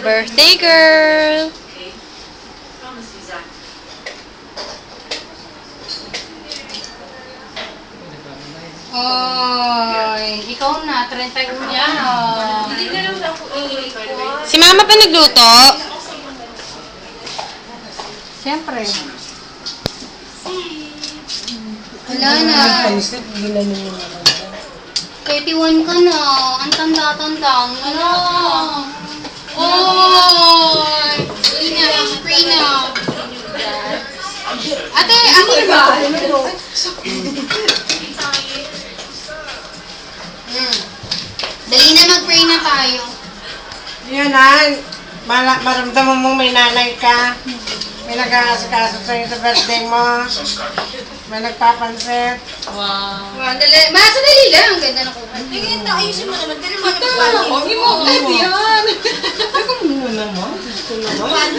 Birthday girl! Oy, ikaw na, 31 yan, oh. Si Mama pa nagluto? Siyempre. Wala na. 31 ka na. Ang tanda-tanda. Ano? Oy! Spray na. Ate, ako ba? Dali na, mag-pray na tayo. Yun na, maramdaman mong may nanay ka. May nag-aasikaso sa'yo sa birthday mo. May nagpapansit. Wow. Dali. Dali lang. Ang ganda na ko. Tingin na, ayusin mo naman. Dali mo naman. Huwag mo agad yan. Ako muna naman. Gusto naman.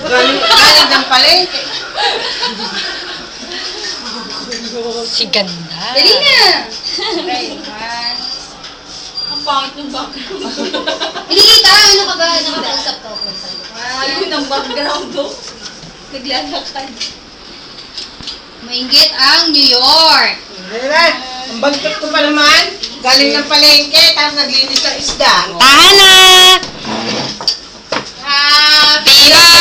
Galing ng palengke. Si ganda. Dali na. Okay, one. Ang pangit ng background. Hindi ka. Ano ka ba? Nakapag-usap to. Ayun ang background do. Naglalakad. Mainggit ang New York. Ayan, ang bagtot ko pa naman. Galing ng palengke, tapos naglinis ng isda. Tahan na! Happy Happy